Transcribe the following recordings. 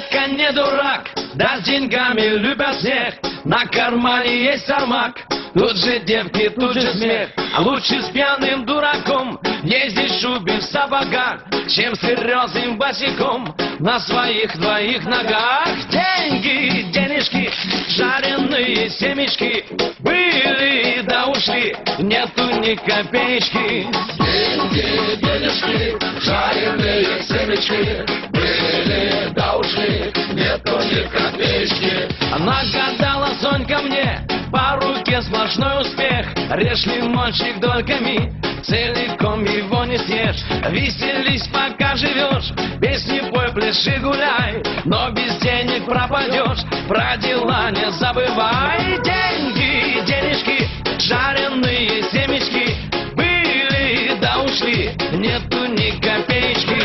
Редко не дурак, да с деньгами любят всех. На кармане есть армак, тут же девки, тут же смех. А лучше с пьяным дураком ездить в шубе в сапогах, чем с серьезным босиком на своих двоих ногах. Деньги, денежки, жареные семечки были да ушли, нету ни копеечки. Деньги, денежки, жареные семечки были да ушли, нету ни копеечки. Нагадала Сонька мне, по руке сплошной успех. Режь лимончик дольками, целиком его не съешь. Веселись, пока живешь, песни пой, пляши, гуляй, но без денег пропадешь, про дела не забывай. Деньги, денежки, жареные семечки были да ушли, нету ни копеечки.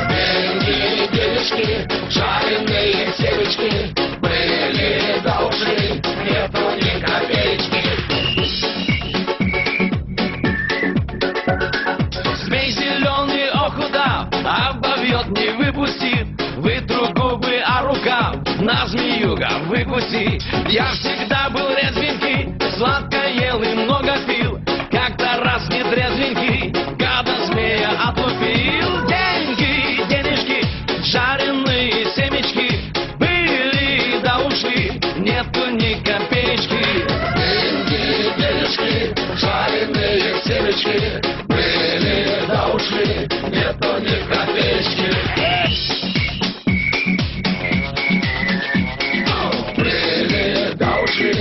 Деньги, денежки, жареные семечки были да ушли, нету ни копеечки. Змей зеленый, ох удав, обовьет, не выпусти. Вытру губы, а рукав на змеюга выкуси. Я всегда был резвенький, сладко ел и много пил. Как-то раз нетрезвенький, гада змея отлупил. Деньги, денежки, жареные семечки были да ушли, нету ни копеечки. Деньги, денежки, жареные семечки были да ушли, нету ни копеечки. Были да ушли.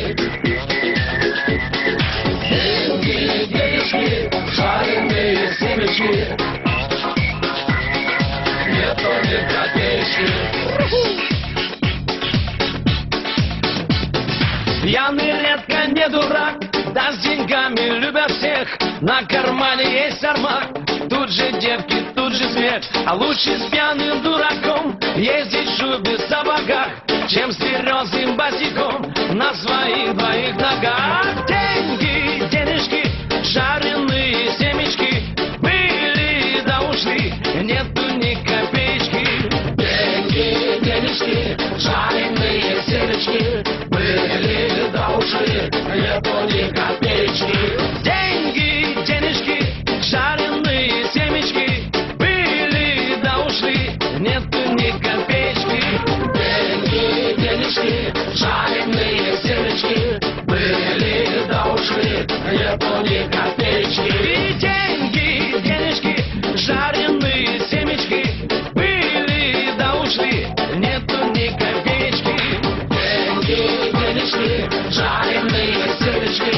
Деньги, денежки, жареные семечки нету ни копеечки. Пьяный редко не дурак, да с деньгами любят всех. На кармане есть армак, тут же девки, тут же смех. А лучше с пьяным дураком ездить в шубе в сапогах, чем с серьезным босиком на своих двоих ногах. Деньги, денежки, жареные семечки были да ушли, нету ни копеечки. Деньги, денежки, жареные семечки были да ушли, нету ни копеечки. Деньги, денежки, жареные семечки были да ушли, нету ни копеечки. Деньги, денежки, жареные семечки были да ушли, нету ни копеечки. И деньги, денежки, жареные семечки были да ушли, нету ни копеечки. Деньги, денежки, жареные семечки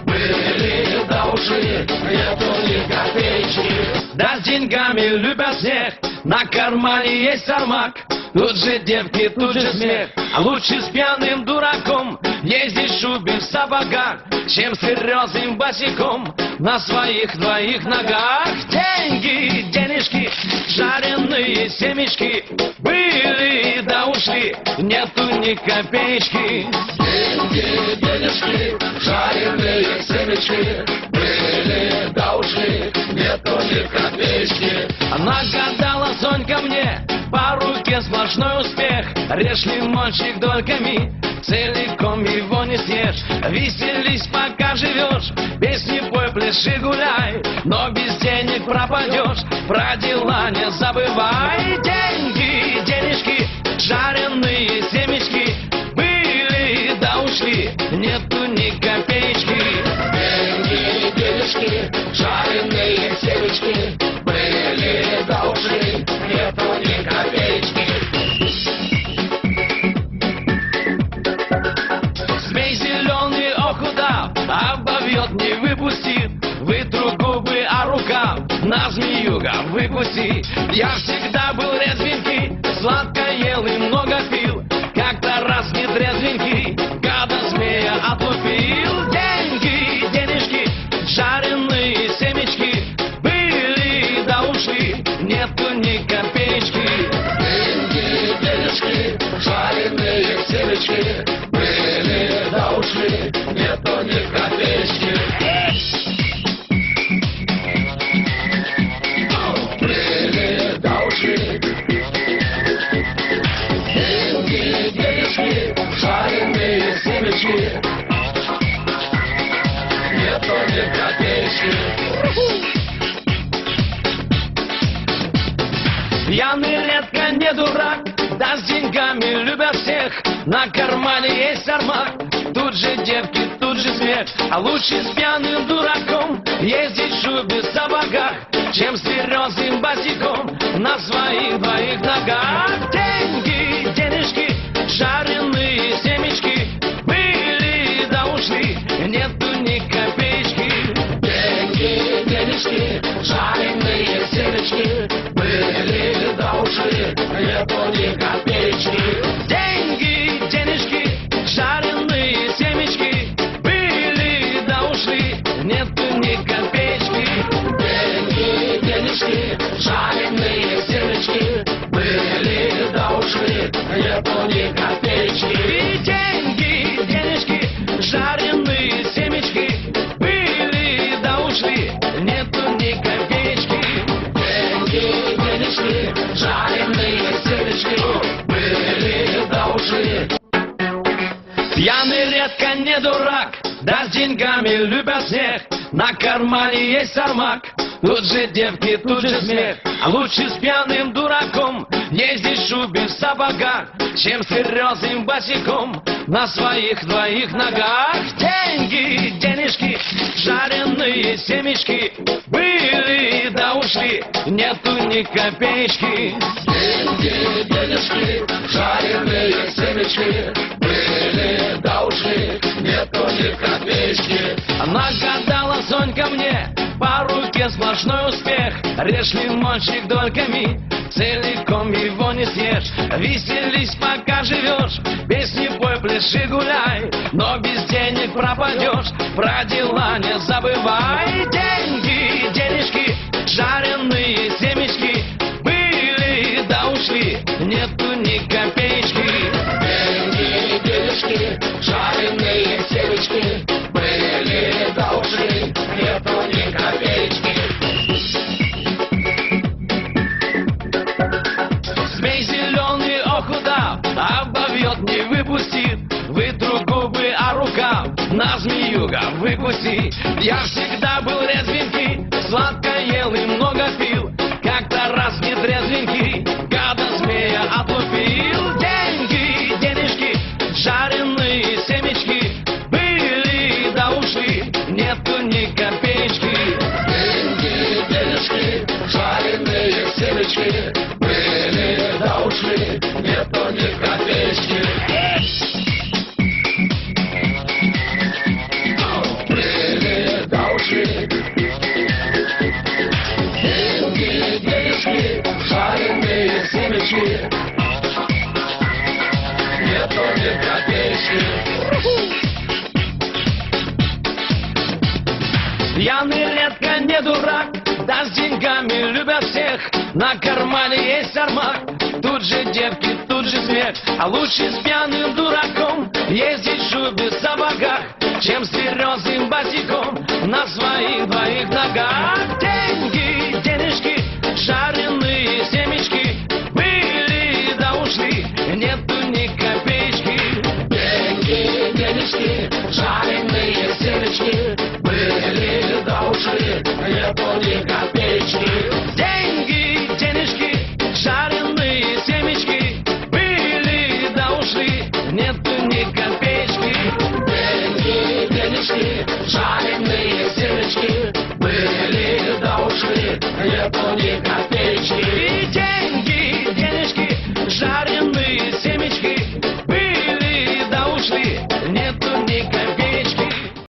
были да ушли, нету ни копеечки. Да с деньгами любят всех, на кармане есть армак, тут же девки, тут же смех. А лучше с пьяным дураком ездить в шубе в сапогах, чем с серьезным босиком на своих двоих ногах. Деньги, денежки, жареные семечки были да ушли, нету ни копеечки. Деньги, денежки, жареные семечки были да ушли, нету ни копеечки. Нагадала Сонька мне, по руке сплошной успех. Режь лимончик дольками, целиком его не съешь. Веселись, пока живешь, песни пой, пляши, гуляй, но без денег пропадешь, про дела не забывай. Деньги, денежки, жареные семечки были да ушли, нету ни копеечки. Деньги, денежки, жареные семечки были да ушли, нету ни копеечки. Змей зеленый, ох удав, обовьет, не выпусти. Вытру губы, а рукав на змеюга выкуси. Я всегда был резвенький, сладко ел и много пил. Как-то раз нетрезвенький, гада змея отлупил. Деньги, денежки, жареные семечки были да ушли, нету ни копеечки. Деньги, денежки, жареные семечки были да ушли, нету ни копеечки. Были да ушли. семечки, нету ни копеечки. Пьяный редко не дурак, да с деньгами любят всех. На кармане есть армак, тут же девки, тут же смех. А лучше с пьяным дураком ездить в шубе в сапогах, чем с березым босиком на своих двоих ногах. Деньги, денежки, жареные семечки были да ушли, нету ни копеечки. Деньги, денежки, жареные семечки были да ушли, нету ни копеечки. Деньги, денежки, жареные семечки были да ушли, нету ни копеечки. Деньги, денежки, жареные семечки были да ушли, нету ни копеечки. И деньги, денежки, жареные семечки были да ушли, нету ни копеечки. Деньги, денежки, жареные семечки были да ушли. Пьяный редко не дурак, да с деньгами любят всех. На кармане есть армак, тут же девки, тут же смех. А лучше с пьяным дураком ездить в шубе в сапогах, чем с серьезным босиком на своих двоих ногах. Деньги, денежки, жареные семечки были да ушли, нету ни копеечки. Деньги, денежки, жареные семечки были да ушли, нету ни копеечки. Нагадала Сонька мне, по руке сплошной успех. Режь лимончик дольками, целиком его не съешь. Веселись, пока живешь, песни пой, пляши, гуляй, но без денег пропадешь, про дела не забывай. Деньги, денежки, жареные семечки были да ушли, нету ни копеечки. Деньги, денежки, жареные семечки были да ушли, нету ни копеечки. Змей зеленый, ох удав, обовьет, не выпустит, вытру губы, а рукав на змеюга выкуси. Я всегда был резвенький, сладко ел и много пил, как-то раз нетрезвенький гада змея отлупил. Деньги, денежки, жареные семечки были да ушли, нету ни копеечки. Деньги, денежки, жареные семечки были да ушли, нету ни копеечки. Были да ушли. Деньги, денежки, жареные семечки нету ни копеечки. Пьяный редко не дурак, да с деньгами любят всех. На кармане есть армак, тут же девки, тут же смех. А лучше с пьяным дураком ездить в шубе в сапогах, чем с серьезным босиком на своих двоих ногах. Деньги, денежки, жареные семечки были да ушли, нету ни копеечки. Деньги, денежки, жареные семечки были да ушли, нету ни копеечки. Деньги, денежки, жареные семечки были да ушли, нету ни копеечки. Деньги, денежки, жареные семечки были да ушли, нету ни копеечки.